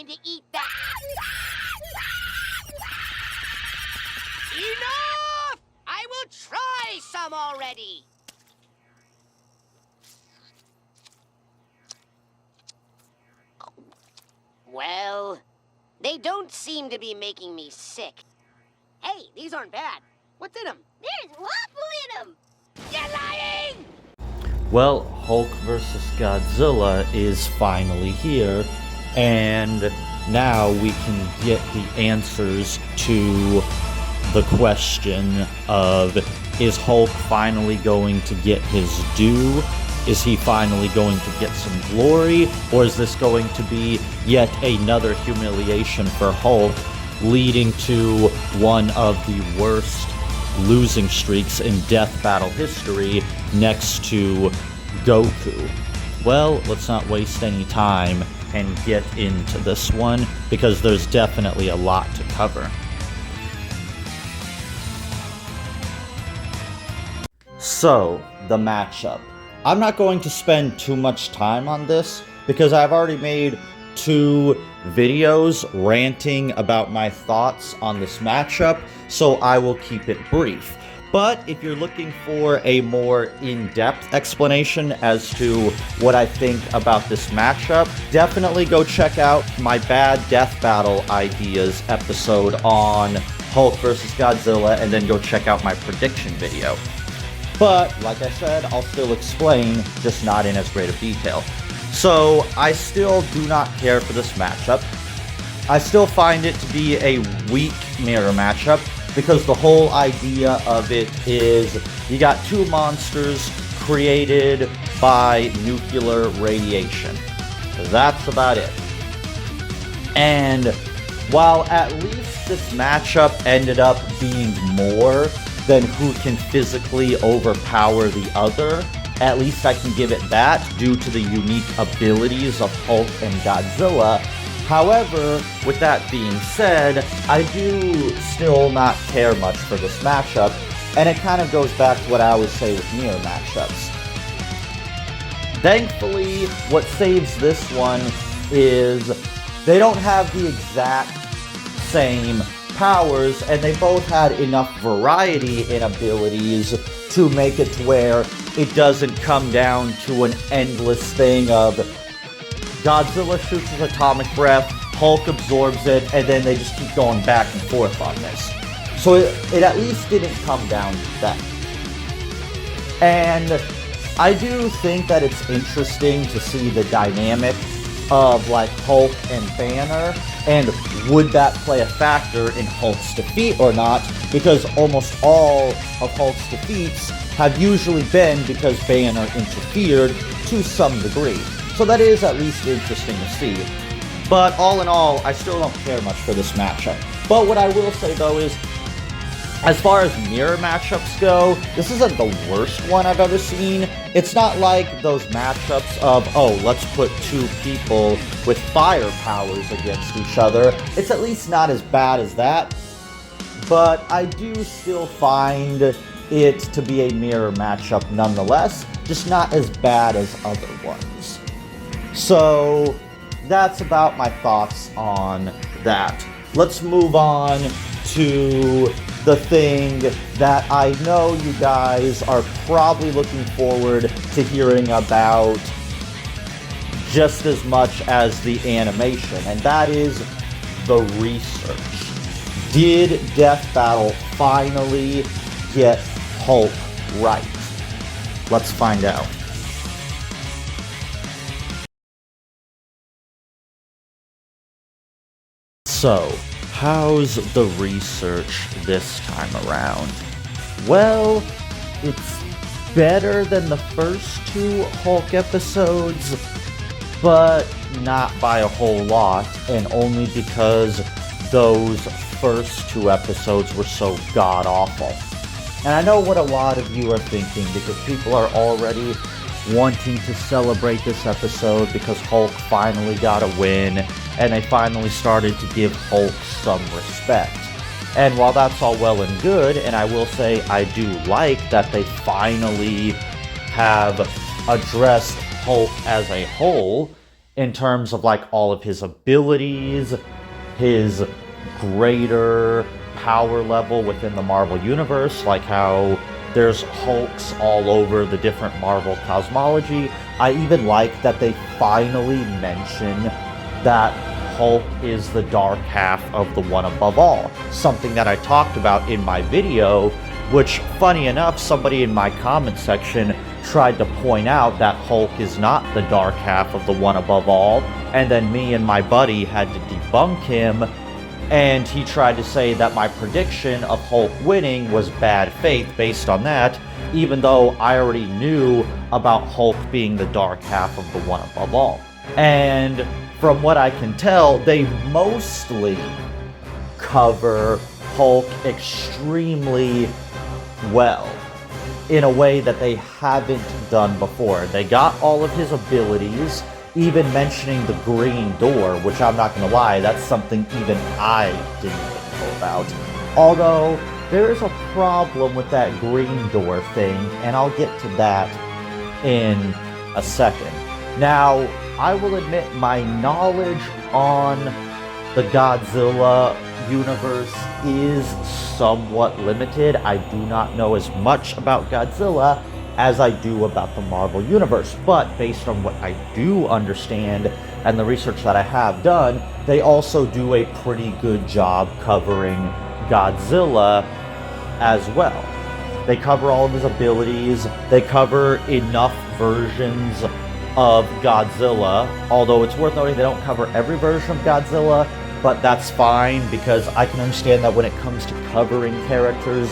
to eat that. Enough! I will try some already. Well, they don't seem to be making me sick. Hey, these aren't bad. What's in them? There's waffle in them. You're lying! Well, Hulk vs. Godzilla is finally here, and now we can get the answers to the question of, is Hulk finally going to get his due? Is he finally going to get some glory? Or is this going to be yet another humiliation for Hulk, leading to one of the worst losing streaks in death battle history next to Goku? Well, let's not waste any time and get into this one, because there's definitely a lot to cover. So, the matchup. I'm not going to spend too much time on this, because I've already made 2 videos ranting about my thoughts on this matchup, so I will keep it brief. But if you're looking for a more in-depth explanation as to what I think about this matchup, definitely go check out my Bad Death Battle Ideas episode on Hulk vs. Godzilla, and then go check out my prediction video. But, like I said, I'll still explain, just not in as great of detail. So, I still do not care for this matchup. I still find it to be a weak mirror matchup, because the whole idea of it is you got 2 monsters created by nuclear radiation. That's about it. And while at least this matchup ended up being more than who can physically overpower the other, at least I can give it that due to the unique abilities of Hulk and Godzilla. However, with that being said, I do still not care much for this matchup, and it kind of goes back to what I always say with mirror matchups. Thankfully, what saves this one is they don't have the exact same powers, and they both had enough variety in abilities to make it to where it doesn't come down to an endless thing of Godzilla shoots his atomic breath, Hulk absorbs it, and then they just keep going back and forth on this. So it at least didn't come down to that. And I do think that it's interesting to see the dynamic of like Hulk and Banner, and would that play a factor in Hulk's defeat or not, because almost all of Hulk's defeats have usually been because Banner interfered to some degree. So that is at least interesting to see. But all in all, I still don't care much for this matchup. But what I will say though is, as far as mirror matchups go, this isn't the worst one I've ever seen. It's not like those matchups of, oh, let's put 2 people with fire powers against each other. It's at least not as bad as that. But I do still find it to be a mirror matchup nonetheless, just not as bad as other ones. So that's about my thoughts on that. Let's move on to the thing that I know you guys are probably looking forward to hearing about just as much as the animation, and that is the research. Did Death Battle finally get Hulk right? Let's find out. So, how's the research this time around? Well, it's better than the first 2 Hulk episodes, but not by a whole lot, and only because those first 2 episodes were so god-awful. And I know what a lot of you are thinking, because people are already wanting to celebrate this episode because Hulk finally got a win, and they finally started to give Hulk some respect. And while that's all well and good, and I will say I do like that they finally have addressed Hulk as a whole, in terms of like all of his abilities, his greater power level within the Marvel Universe, like how there's Hulks all over the different Marvel cosmology. I even like that they finally mention that Hulk is the dark half of the One Above All, something that I talked about in my video, which, funny enough, somebody in my comment section tried to point out that Hulk is not the dark half of the One Above All, and then me and my buddy had to debunk him, and he tried to say that my prediction of Hulk winning was bad faith based on that, even though I already knew about Hulk being the dark half of the One Above All. And from what I can tell, they mostly cover Hulk extremely well, in a way that they haven't done before. They got all of his abilities, even mentioning the green door, which I'm not gonna lie, that's something even I didn't even know about. Although, there is a problem with that green door thing, and I'll get to that in a second. Now, I will admit my knowledge on the Godzilla universe is somewhat limited. I do not know as much about Godzilla as I do about the Marvel Universe, but based on what I do understand and the research that I have done, they also do a pretty good job covering Godzilla as well. They cover all of his abilities, they cover enough versions of Godzilla, although it's worth noting they don't cover every version of Godzilla, but that's fine, because I can understand that when it comes to covering characters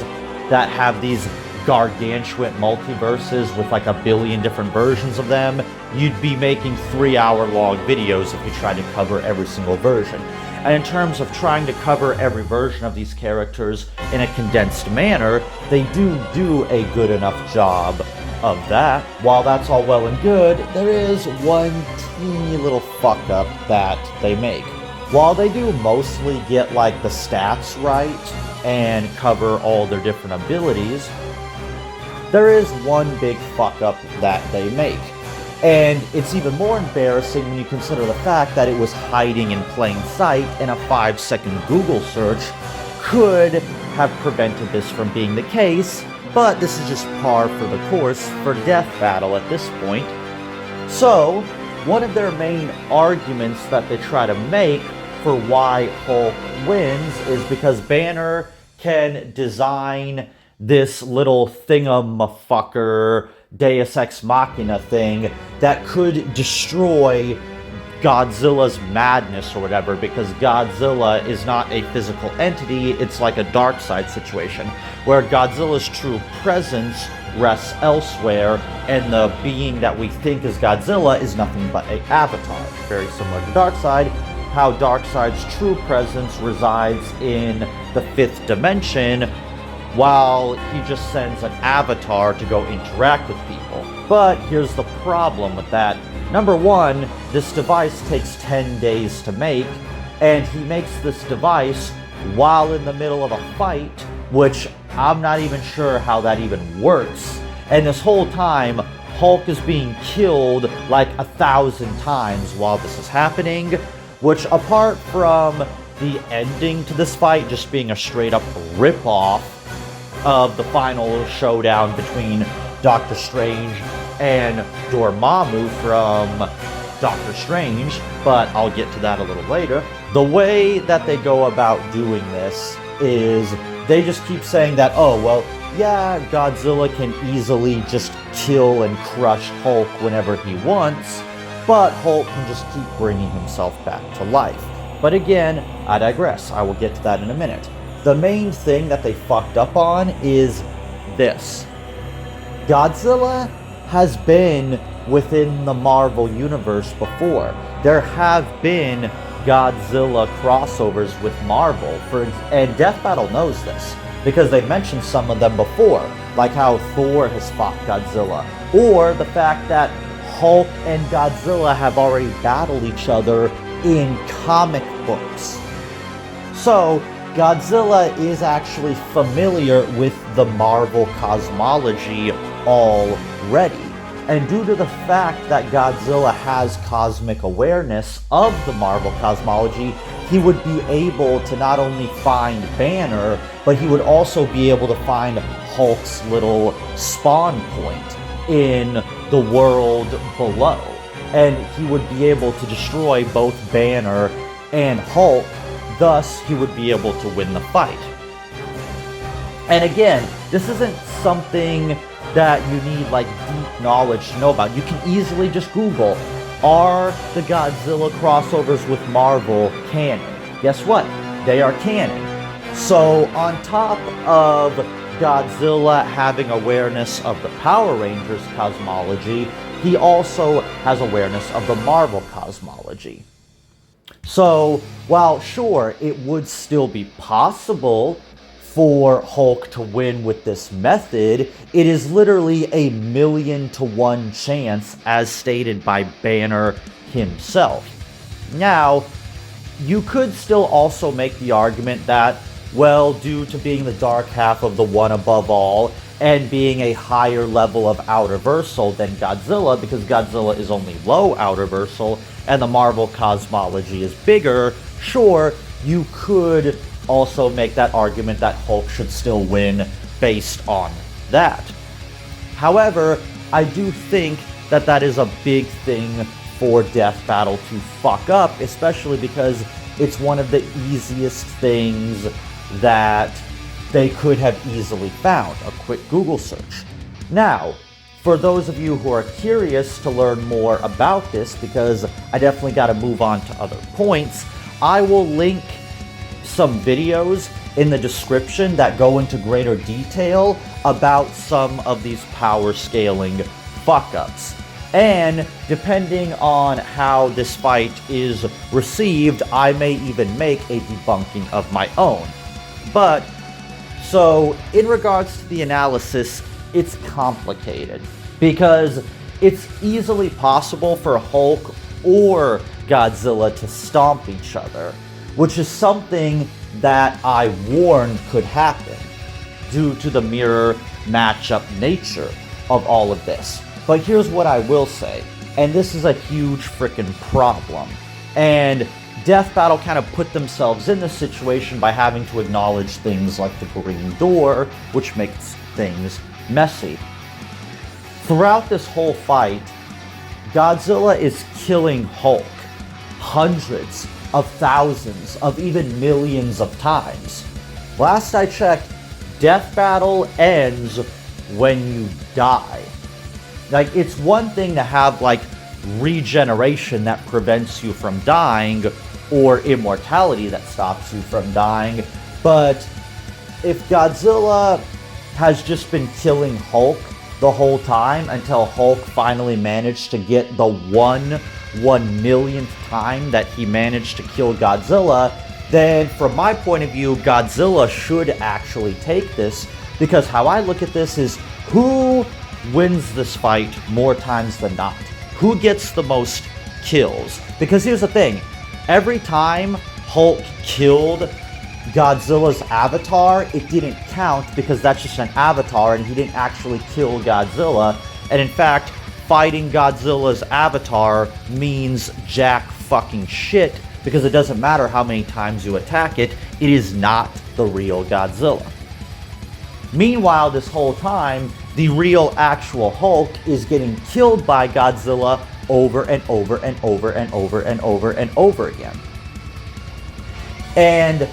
that have these gargantuan multiverses with like a billion different versions of them, you'd be making 3-hour-long videos if you tried to cover every single version. And in terms of trying to cover every version of these characters in a condensed manner, they do a good enough job of that. While that's all well and good, there is one teeny little fuck up that they make. While they do mostly get like the stats right and cover all their different abilities, there is one big fuck up that they make. And it's even more embarrassing when you consider the fact that it was hiding in plain sight, and a 5-second Google search could have prevented this from being the case, but this is just par for the course for Death Battle at this point. So, one of their main arguments that they try to make for why Hulk wins is because Banner can design this little thingamafucker Deus Ex Machina thing that could destroy Godzilla's madness or whatever, because Godzilla is not a physical entity, it's like a dark side situation, where Godzilla's true presence rests elsewhere, and the being that we think is Godzilla is nothing but an avatar. Very similar to Darkseid, how Darkseid's true presence resides in the 5th dimension, while he just sends an avatar to go interact with people. But here's the problem with that. Number one, this device takes 10 days to make, and he makes this device while in the middle of a fight, which I'm not even sure how that even works. And this whole time, Hulk is being killed like 1,000 times while this is happening, which, apart from the ending to this fight just being a straight up rip-off of the final showdown between Doctor Strange and Dormammu from Doctor Strange, but I'll get to that a little later. The way that they go about doing this is they just keep saying that, oh, well, yeah, Godzilla can easily just kill and crush Hulk whenever he wants, but Hulk can just keep bringing himself back to life. But again, I digress. I will get to that in a minute. The main thing that they fucked up on is this. Godzilla has been within the Marvel Universe before. There have been Godzilla crossovers with Marvel, and Death Battle knows this, because they've mentioned some of them before, like how Thor has fought Godzilla, or the fact that Hulk and Godzilla have already battled each other in comic books. So, Godzilla is actually familiar with the Marvel cosmology already. And due to the fact that Godzilla has cosmic awareness of the Marvel cosmology, he would be able to not only find Banner, but he would also be able to find Hulk's little spawn point in the world below. And he would be able to destroy both Banner and Hulk, thus he would be able to win the fight. And again, this isn't something that you need like deep knowledge to know about. You can easily just Google, are the Godzilla crossovers with Marvel canon? Guess what? They are canon. So on top of Godzilla having awareness of the Power Rangers cosmology, he also has awareness of the Marvel cosmology. So while sure, it would still be possible for Hulk to win with this method, it is literally a 1,000,000 to 1 chance, as stated by Banner himself. Now, you could still also make the argument that, well, due to being the dark half of the One Above All, and being a higher level of outerversal than Godzilla, because Godzilla is only low outerversal, and the Marvel cosmology is bigger, sure, you could also make that argument that Hulk should still win based on that. However, I do think that that is a big thing for Death Battle to fuck up, especially because it's one of the easiest things that they could have easily found, a quick Google search. Now, for those of you who are curious to learn more about this, because I definitely got to move on to other points, I will link some videos in the description that go into greater detail about some of these power scaling fuck-ups. And depending on how this fight is received, I may even make a debunking of my own. But, so, in regards to the analysis, it's complicated, because it's easily possible for Hulk or Godzilla to stomp each other, which is something that I warned could happen due to the mirror matchup nature of all of this. But here's what I will say, and this is a huge freaking problem, and Death Battle kind of put themselves in this situation by having to acknowledge things like the Green Door, which makes things messy. Throughout this whole fight, Godzilla is killing Hulk hundreds of thousands of even millions of times. Last I checked, Death Battle ends when you die. Like, it's one thing to have like regeneration that prevents you from dying, or immortality that stops you from dying, but if Godzilla has just been killing Hulk the whole time until Hulk finally managed to get the 1/1,000,000th time that he managed to kill Godzilla, then from my point of view, Godzilla should actually take this, because how I look at this is, who wins this fight more times than not? Who gets the most kills? Because here's the thing, every time Hulk killed Godzilla's avatar, it didn't count because that's just an avatar and he didn't actually kill Godzilla. And in fact, fighting Godzilla's avatar means jack fucking shit, because it doesn't matter how many times you attack it, it is not the real Godzilla. Meanwhile, this whole time, the real actual Hulk is getting killed by Godzilla over and over and over and over and over and over again. And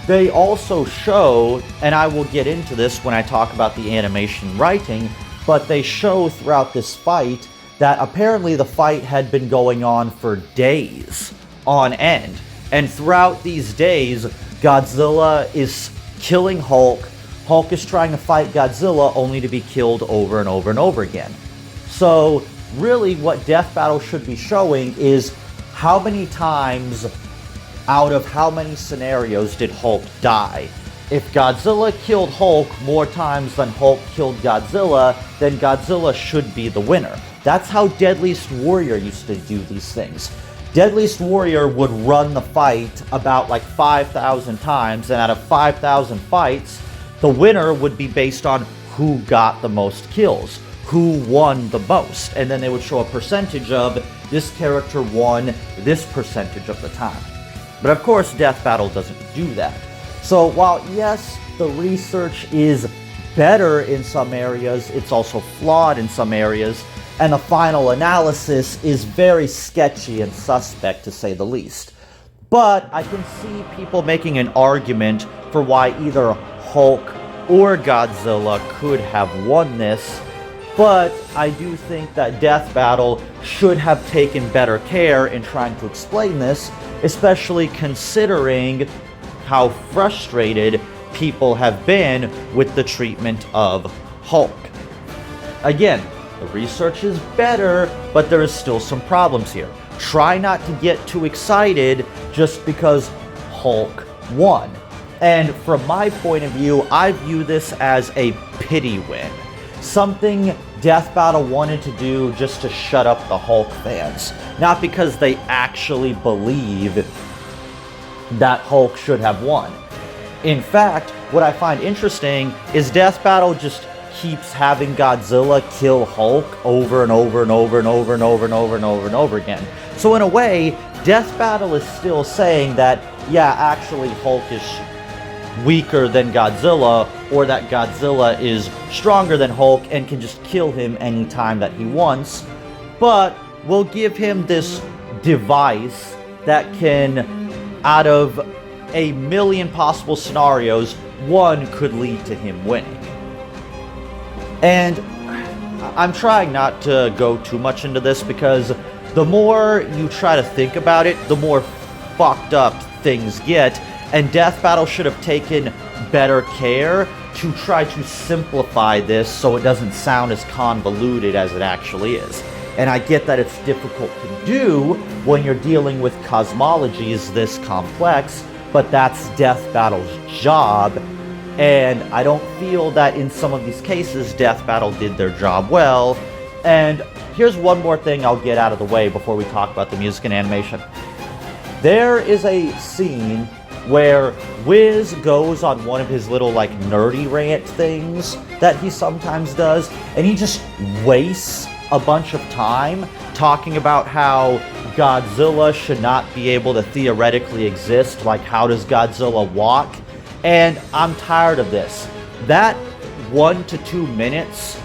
they also show, and I will get into this when I talk about the animation writing, but they show throughout this fight that apparently the fight had been going on for days on end. And throughout these days, Godzilla is killing Hulk. Hulk is trying to fight Godzilla only to be killed over and over and over again. So really what Death Battle should be showing is how many times out of how many scenarios did Hulk die. If Godzilla killed Hulk more times than Hulk killed Godzilla, then Godzilla should be the winner. That's how Deadliest Warrior used to do these things. Deadliest Warrior would run the fight about like 5,000 times, and out of 5,000 fights, the winner would be based on who got the most kills, who won the most. And then they would show a percentage of this character won this percentage of the time. But of course, Death Battle doesn't do that. So while yes, the research is better in some areas, it's also flawed in some areas, and the final analysis is very sketchy and suspect, to say the least. But I can see people making an argument for why either Hulk or Godzilla could have won this, but I do think that Death Battle should have taken better care in trying to explain this, especially considering how frustrated people have been with the treatment of Hulk. Again, the research is better, but there is still some problems here. Try not to get too excited just because Hulk won. And from my point of view, I view this as a pity win. Something Death Battle wanted to do just to shut up the Hulk fans. Not because they actually believe that Hulk should have won. In fact, what I find interesting is Death Battle just keeps having Godzilla kill Hulk over and over and over and over and over and over and over and over again. So in a way, Death Battle is still saying that, yeah, actually Hulk is weaker than Godzilla, or that Godzilla is stronger than Hulk and can just kill him anytime that he wants, but we'll give him this device that can, out of a million possible scenarios, one could lead to him winning. And I'm trying not to go too much into this because the more you try to think about it, the more fucked up things get, and Death Battle should have taken better care to try to simplify this so it doesn't sound as convoluted as it actually is. And I get that it's difficult to do when you're dealing with cosmologies this complex, but that's Death Battle's job, and I don't feel that in some of these cases Death Battle did their job well. And here's one more thing I'll get out of the way before we talk about the music and animation. There is a scene where Wiz goes on one of his little like nerdy rant things that he sometimes does, and he just wastes a bunch of time talking about how Godzilla should not be able to theoretically exist, like how does Godzilla walk? And I'm tired of this. That 1 to 2 minutes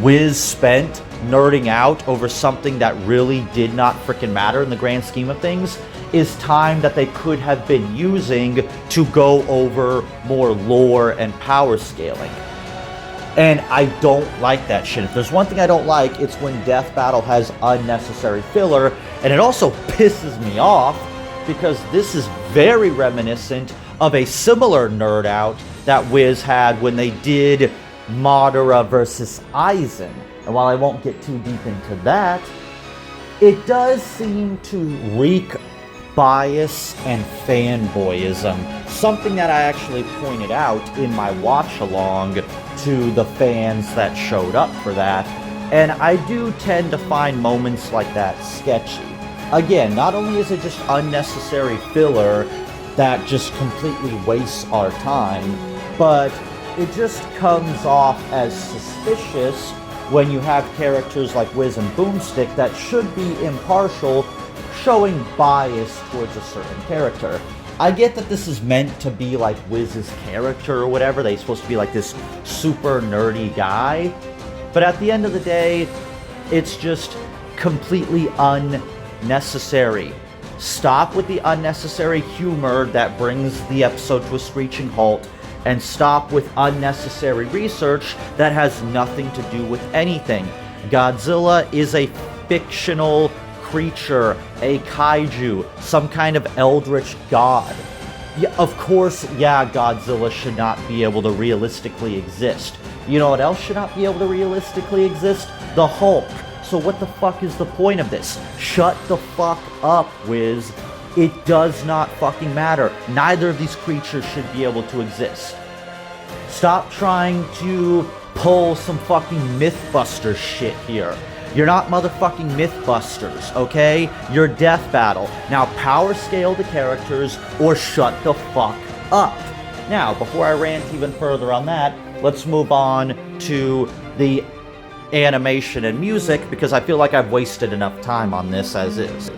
Wiz spent nerding out over something that really did not frickin' matter in the grand scheme of things is time that they could have been using to go over more lore and power scaling. And I don't like that shit. If there's one thing I don't like, it's when Death Battle has unnecessary filler, and it also pisses me off because this is very reminiscent of a similar nerd out that Wiz had when they did Madara versus Aizen. And while I won't get too deep into that, it does seem to reek bias and fanboyism, something that I actually pointed out in my watch-along to the fans that showed up for that, and I do tend to find moments like that sketchy. Again, not only is it just unnecessary filler that just completely wastes our time, but it just comes off as suspicious when you have characters like Wiz and Boomstick that should be impartial, showing bias towards a certain character. I get that this is meant to be like Wiz's character or whatever, they're supposed to be like this super nerdy guy, but at the end of the day, it's just completely unnecessary. Stop with the unnecessary humor that brings the episode to a screeching halt, and stop with unnecessary research that has nothing to do with anything. Godzilla is a fictional creature, a kaiju, some kind of eldritch god. Yeah, of course, yeah, Godzilla should not be able to realistically exist. You know what else should not be able to realistically exist? The Hulk. So what the fuck is the point of this? Shut the fuck up, Wiz. It does not fucking matter. Neither of these creatures should be able to exist. Stop trying to pull some fucking Mythbuster shit here. You're not motherfucking Mythbusters, okay? You're Death Battle. Now power scale the characters or shut the fuck up. Now, before I rant even further on that, let's move on to the animation and music because I feel like I've wasted enough time on this as is.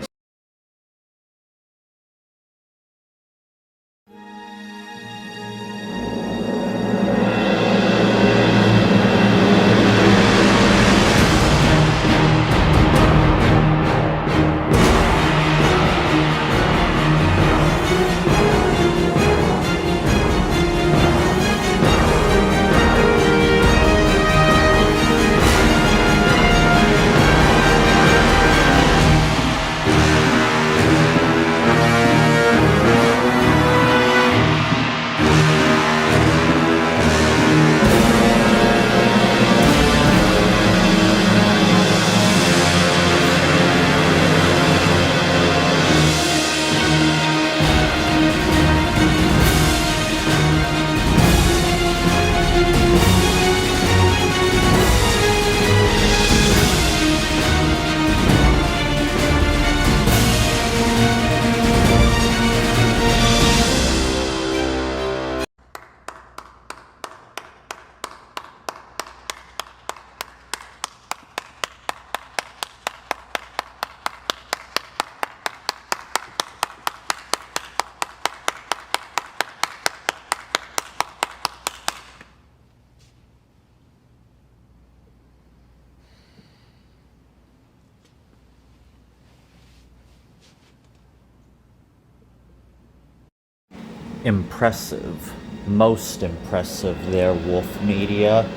Impressive, most impressive, Wolf Media.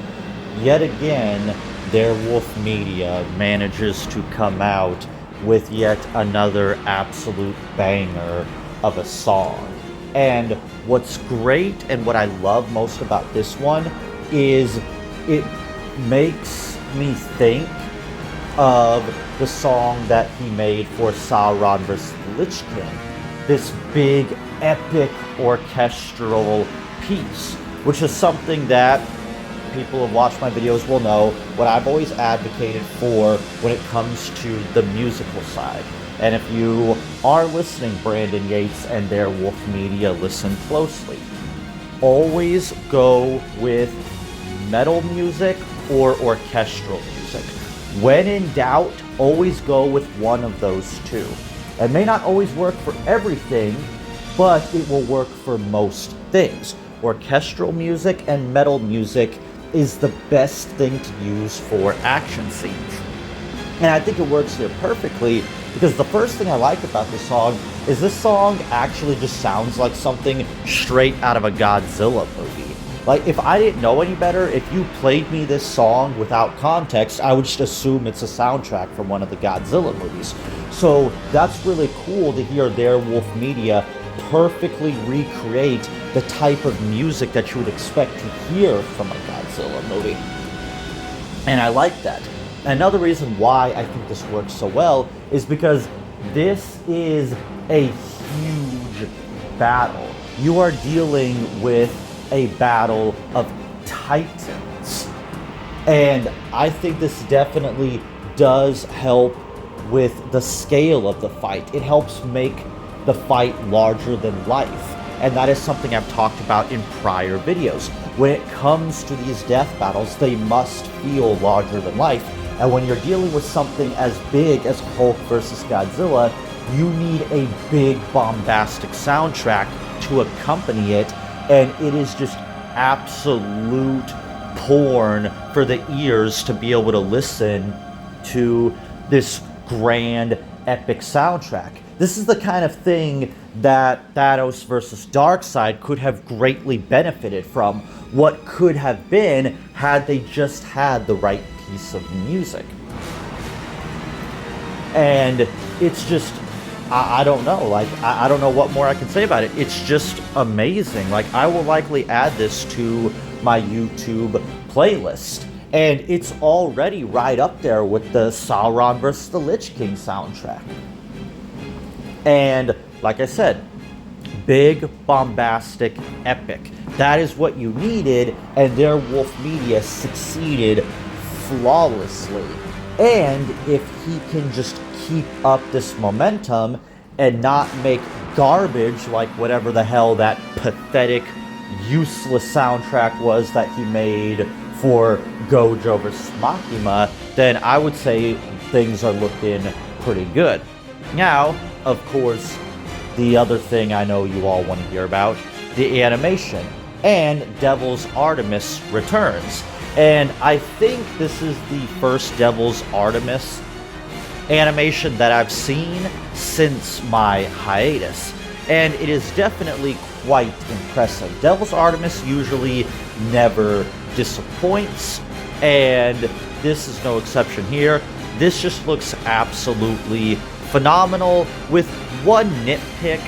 Yet again, Wolf Media manages to come out with yet another absolute banger of a song. And what's great and what I love most about this one is it makes me think of the song that he made for Sauron vs. the Lich King. This big, epic orchestral piece, which is something that people who have watched my videos will know what I've always advocated for when it comes to the musical side. And if you are listening, Brandon Yates and Wolf Media, listen closely. Always go with metal music or orchestral music. When in doubt, always go with one of those two. It may not always work for everything, but it will work for most things. Orchestral music and metal music is the best thing to use for action scenes. And I think it works here perfectly because the first thing I like about this song is this song actually just sounds like something straight out of a Godzilla movie. Like, if I didn't know any better, if you played me this song without context, I would just assume it's a soundtrack from one of the Godzilla movies. So that's really cool to hear Wolf Media perfectly recreate the type of music that you would expect to hear from a Godzilla movie. And I like that. Another reason why I think this works so well is because this is a huge battle. You are dealing with a battle of titans. And I think this definitely does help with the scale of the fight. It helps make the fight larger than life. And that is something I've talked about in prior videos. When it comes to these death battles, they must feel larger than life. And when you're dealing with something as big as Hulk versus Godzilla, you need a big bombastic soundtrack to accompany it. And it is just absolute porn for the ears to be able to listen to this grand, epic soundtrack. This is the kind of thing that Thanos versus Darkseid could have greatly benefited from. What could have been had they just had the right piece of music. And it's just, I don't know, like, I don't know what more I can say about it. It's just amazing. Like, I will likely add this to my YouTube playlist. And it's already right up there with the Sauron vs. the Lich King soundtrack. And, like I said, big, bombastic, epic. That is what you needed, and Wolf Media succeeded flawlessly. And if he can just keep up this momentum and not make garbage like whatever the hell that pathetic, useless soundtrack was that he made for Gojo vs. Makima, then I would say things are looking pretty good. Now, of course, the other thing I know you all want to hear about, the animation, and Devil's Artemis returns. And I think this is the first Devil's Artemis animation that I've seen since my hiatus, and it is definitely quite impressive. Devil's Artemis usually never disappoints, and this is no exception here. This just looks absolutely phenomenal, with one nitpick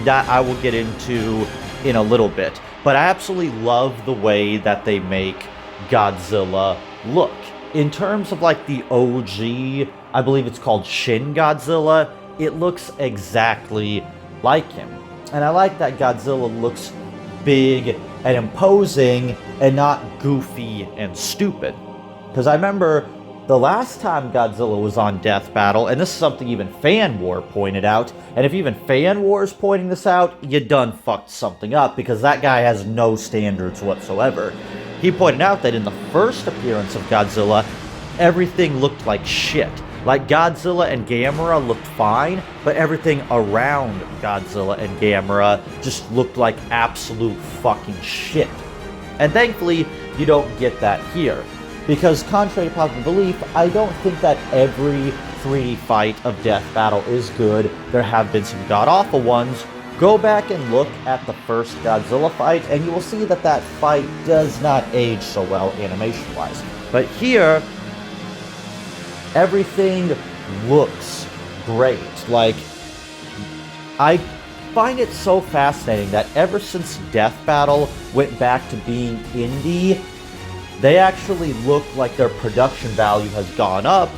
that I will get into in a little bit. But I absolutely love the way that they make Godzilla look. In terms of like the OG, I believe it's called Shin Godzilla, it looks exactly like him. And I like that Godzilla looks big and imposing and not goofy and stupid. Because I remember the last time Godzilla was on Death Battle, and this is something even Fan War pointed out, and if even Fan War is pointing this out, you done fucked something up, because that guy has no standards whatsoever. He pointed out that in the first appearance of Godzilla, everything looked like shit. Like, Godzilla and Gamera looked fine, but everything around Godzilla and Gamera just looked like absolute fucking shit. And thankfully, you don't get that here. Because contrary to popular belief, I don't think that every 3D fight of Death Battle is good. There have been some god-awful ones. Go back and look at the first Godzilla fight, and you will see that that fight does not age so well animation-wise. But here, everything looks great. Like, I find it so fascinating that ever since Death Battle went back to being indie, they actually look like their production value has gone up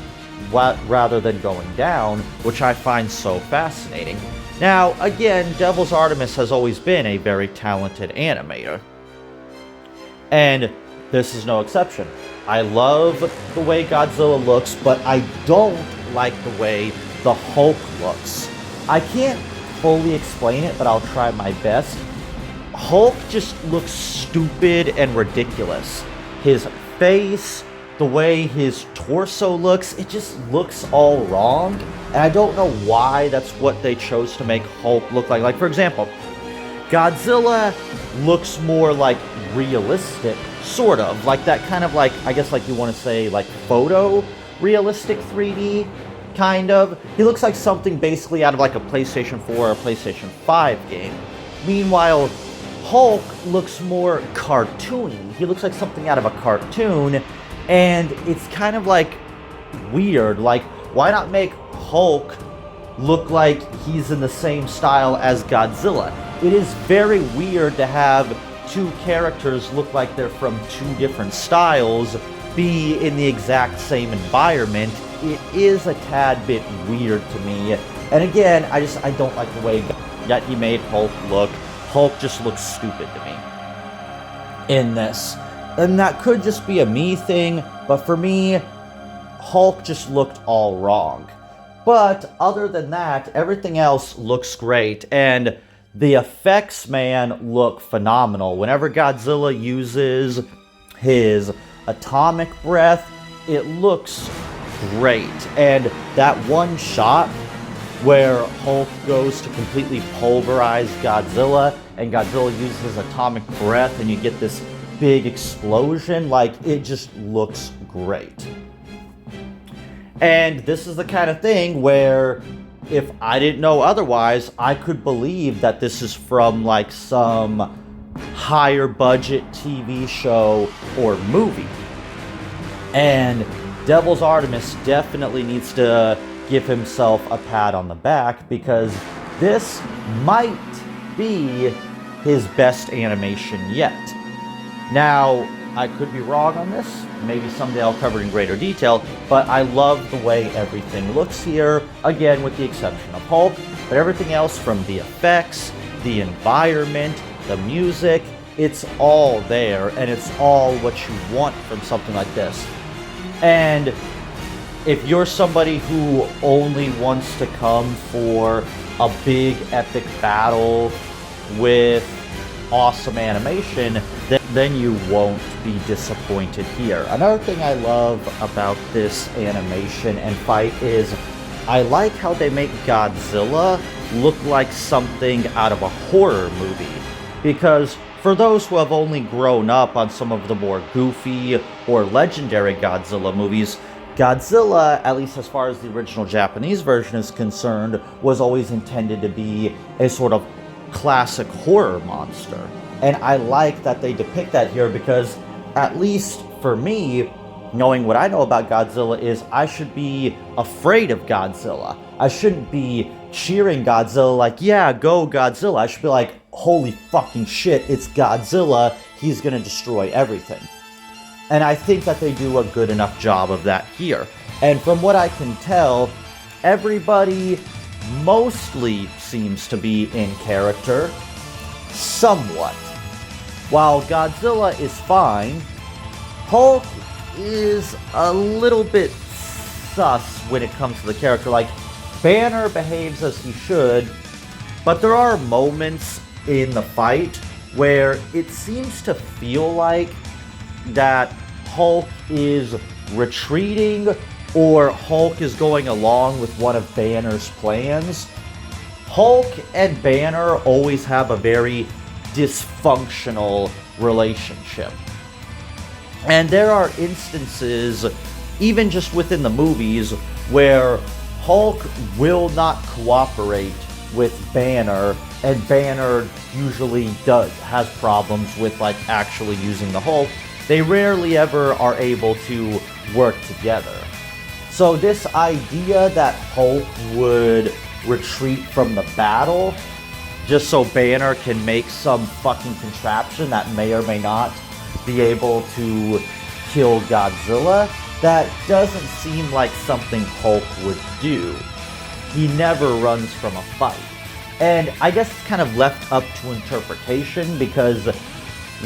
rather than going down, which I find so fascinating. Now, again, Devil's Artemis has always been a very talented animator, and this is no exception. I love the way Godzilla looks, but I don't like the way the Hulk looks. I can't fully explain it, but I'll try my best. Hulk just looks stupid and ridiculous. His face, the way his torso looks, it just looks all wrong. And I don't know why that's what they chose to make Hulk look like. Like, for example, Godzilla looks more like realistic, sort of. Like that kind of like, I guess like you want to say like photo realistic 3D, kind of. He looks like something basically out of like a PlayStation 4 or a PlayStation 5 game. Meanwhile, Hulk looks more cartoony. He looks like something out of a cartoon, and it's kind of like weird. Like, why not make Hulk look like he's in the same style as Godzilla? It is very weird to have two characters look like they're from two different styles be in the exact same environment. It is a tad bit weird to me. And again, I don't like the way that he made Hulk look. Hulk just looks stupid to me in this. And that could just be a me thing, but for me, Hulk just looked all wrong. But other than that, everything else looks great, and the effects, man, look phenomenal. Whenever Godzilla uses his atomic breath, it looks great. And that one shot where Hulk goes to completely pulverize Godzilla, and Godzilla uses his atomic breath, and you get this big explosion, like, it just looks great. And this is the kind of thing where, if I didn't know otherwise, I could believe that this is from, like, some higher budget TV show or movie. And Devil's Artemis definitely needs to give himself a pat on the back, because this might be his best animation yet. Now, I could be wrong on this. Maybe someday I'll cover it in greater detail, but I love the way everything looks here, again with the exception of Hulk, but everything else, from the effects, the environment, the music, it's all there, and it's all what you want from something like this. And if you're somebody who only wants to come for a big epic battle with awesome animation, then then you won't be disappointed here. Another thing I love about this animation and fight is I like how they make Godzilla look like something out of a horror movie. Because for those who have only grown up on some of the more goofy or legendary Godzilla movies, Godzilla, at least as far as the original Japanese version is concerned, was always intended to be a sort of classic horror monster. And I like that they depict that here because, at least for me, knowing what I know about Godzilla is I should be afraid of Godzilla. I shouldn't be cheering Godzilla like, yeah, go Godzilla. I should be like, holy fucking shit, it's Godzilla. He's gonna destroy everything. And I think that they do a good enough job of that here. And from what I can tell, everybody mostly seems to be in character, somewhat. While Godzilla is fine, Hulk is a little bit sus when it comes to the character. Like, Banner behaves as he should, but there are moments in the fight where it seems to feel like that Hulk is retreating or Hulk is going along with one of Banner's plans. Hulk and Banner always have a very dysfunctional relationship. And there are instances, even just within the movies, where Hulk will not cooperate with Banner, and Banner usually has problems with like actually using the Hulk. They rarely ever are able to work together. So this idea that Hulk would retreat from the battle just so Banner can make some fucking contraption that may or may not be able to kill Godzilla, that doesn't seem like something Hulk would do. He never runs from a fight. And I guess it's kind of left up to interpretation because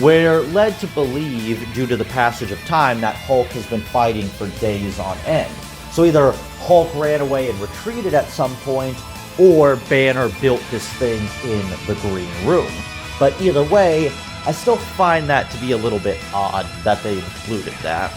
we're led to believe, due to the passage of time, that Hulk has been fighting for days on end. So either Hulk ran away and retreated at some point, or Banner built this thing in the Green Room. But either way, I still find that to be a little bit odd that they included that.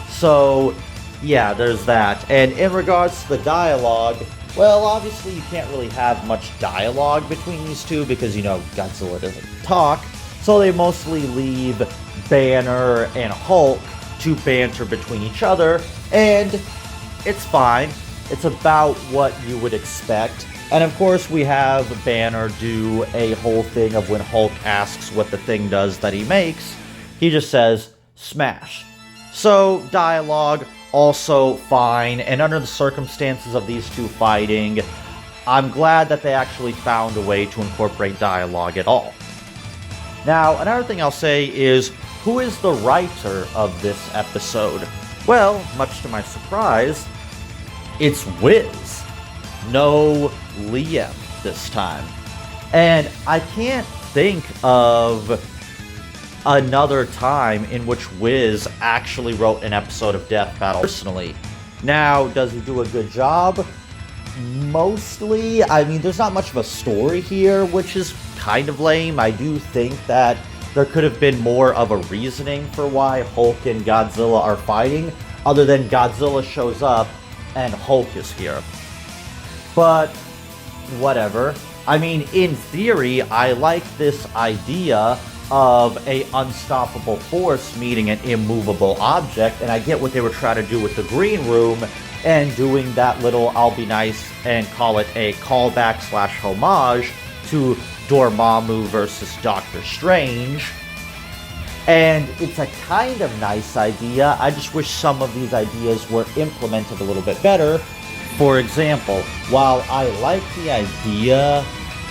So, yeah, there's that. And in regards to the dialogue, well, obviously you can't really have much dialogue between these two because, you know, Godzilla doesn't talk. So they mostly leave Banner and Hulk to banter between each other, and it's fine. It's about what you would expect. And of course we have Banner do a whole thing of when Hulk asks what the thing does that he makes, he just says, smash. So dialogue, also fine, and under the circumstances of these two fighting, I'm glad that they actually found a way to incorporate dialogue at all. Now, another thing I'll say is, who is the writer of this episode? Well, much to my surprise, it's Wiz. No Liam this time. And I can't think of another time in which Wiz actually wrote an episode of Death Battle personally. Now, does he do a good job? Mostly. I mean, there's not much of a story here, which is kind of lame. I do think that there could have been more of a reasoning for why Hulk and Godzilla are fighting, other than Godzilla shows up and Hulk is here. But whatever. I mean, in theory, I like this idea of a unstoppable force meeting an immovable object, and I get what they were trying to do with the Green Room and doing that little I'll be nice and call it a callback / homage to Dormammu versus Doctor Strange. And it's a kind of nice idea. I just wish some of these ideas were implemented a little bit better. For example, while I like the idea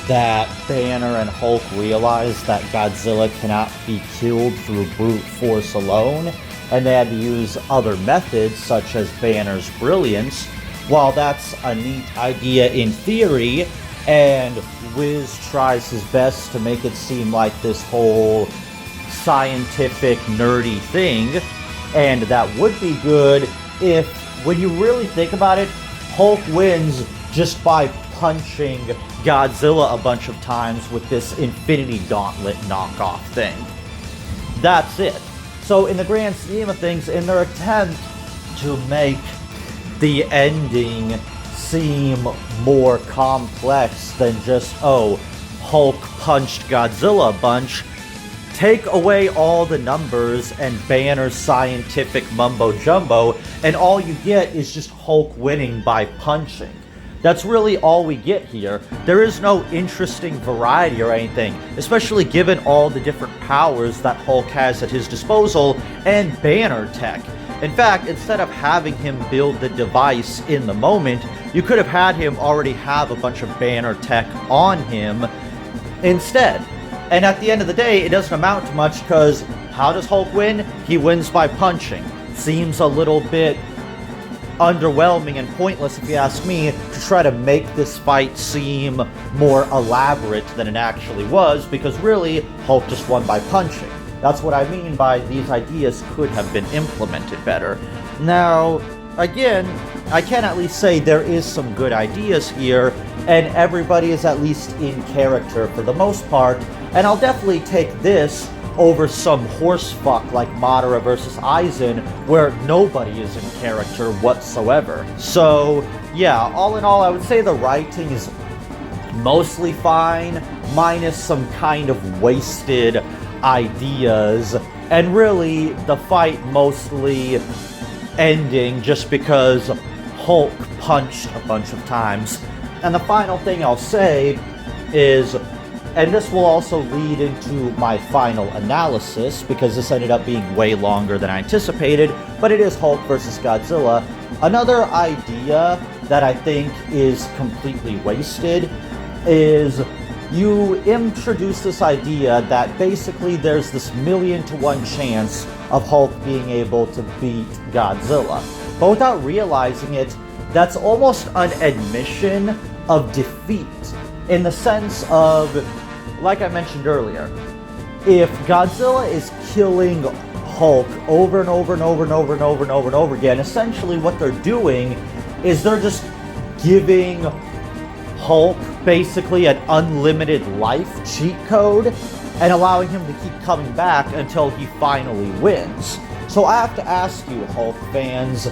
that Banner and Hulk realize that Godzilla cannot be killed through brute force alone, and they had to use other methods such as Banner's brilliance, while that's a neat idea in theory, and Wiz tries his best to make it seem like this whole scientific, nerdy thing, and that would be good if, when you really think about it, Hulk wins just by punching Godzilla a bunch of times with this Infinity Gauntlet knockoff thing. that's it. So in the grand scheme of things, in their attempt to make the ending seem more complex than just, oh, Hulk punched Godzilla a bunch, take away all the numbers and Banner's scientific mumbo-jumbo, and all you get is just Hulk winning by punching. That's really all we get here. There is no interesting variety or anything, especially given all the different powers that Hulk has at his disposal and Banner tech. In fact, instead of having him build the device in the moment, you could have had him already have a bunch of Banner tech on him instead. And at the end of the day, it doesn't amount to much because how does Hulk win? He wins by punching. Seems a little bit underwhelming and pointless, if you ask me, to try to make this fight seem more elaborate than it actually was, because really, Hulk just won by punching. That's what I mean by these ideas could have been implemented better. Now, again, I can at least say there is some good ideas here, and everybody is at least in character for the most part, and I'll definitely take this over some horsefuck like Madara versus Aizen, where nobody is in character whatsoever. So, yeah, all in all, I would say the writing is mostly fine, minus some kind of wasted ideas, and really the fight mostly ending just because Hulk punched a bunch of times. And the final thing I'll say is, and this will also lead into my final analysis, because this ended up being way longer than I anticipated, but it is Hulk versus Godzilla. Another idea that I think is completely wasted is you introduce this idea that basically there's this 1,000,000 to 1 chance of Hulk being able to beat Godzilla. But without realizing it, that's almost an admission of defeat, in the sense of, like I mentioned earlier, if Godzilla is killing Hulk over and over and over and over and over and over and over again, essentially what they're doing is they're just giving Hulk basically an unlimited life cheat code and allowing him to keep coming back until he finally wins. So I have to ask you, Hulk fans,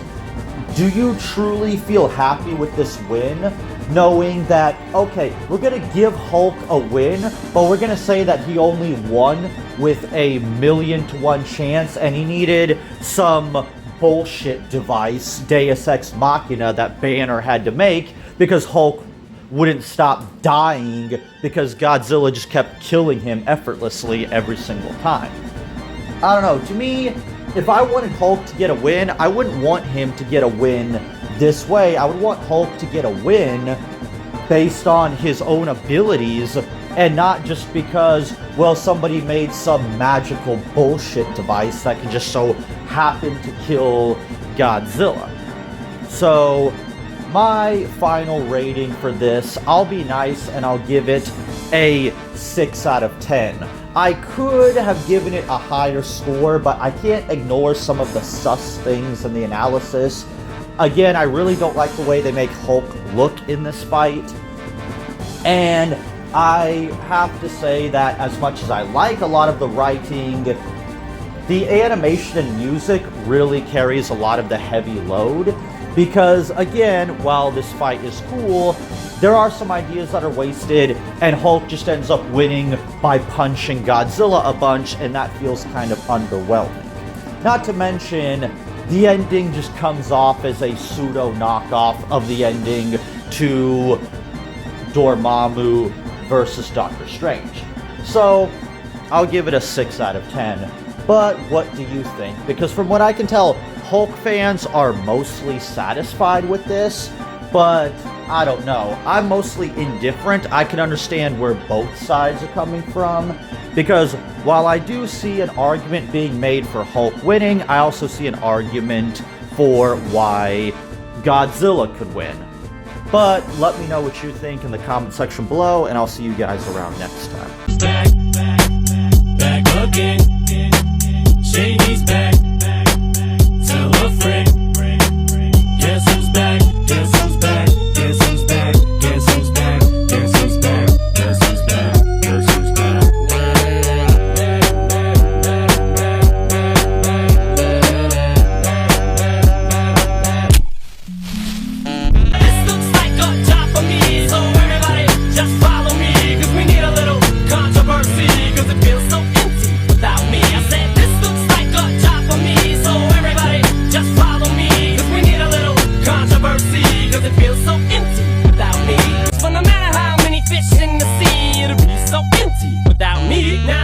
do you truly feel happy with this win? Knowing that, okay, we're gonna give Hulk a win, but we're gonna say that he only won with a 1,000,000 to 1 chance, and he needed some bullshit device, Deus Ex Machina, that Banner had to make because Hulk wouldn't stop dying because Godzilla just kept killing him effortlessly every single time. I don't know, to me, if I wanted Hulk to get a win, I wouldn't want him to get a win this way. I would want Hulk to get a win based on his own abilities, and not just because, well, somebody made some magical bullshit device that can just so happen to kill Godzilla. So, my final rating for this, I'll be nice and I'll give it a 6 out of 10. I could have given it a higher score, but I can't ignore some of the sus things in the analysis. Again, I really don't like the way they make Hulk look in this fight. And I have to say that as much as I like a lot of the writing, the animation and music really carries a lot of the heavy load. Because, again, while this fight is cool, there are some ideas that are wasted, and Hulk just ends up winning by punching Godzilla a bunch, and that feels kind of underwhelming. Not to mention, the ending just comes off as a pseudo knockoff of the ending to Dormammu versus Doctor Strange. So, I'll give it a 6 out of 10. But what do you think? Because from what I can tell, Hulk fans are mostly satisfied with this, but I don't know. I'm mostly indifferent. I can understand where both sides are coming from, because while I do see an argument being made for Hulk winning, I also see an argument for why Godzilla could win. But let me know what you think in the comment section below, and I'll see you guys around next time. Back again. Shady's back. Tell a friend. Guess who's back? Guess who's back? Guess who's back? Guess who's back? Guess who's back? Guess who's back? Guess who's back? need now.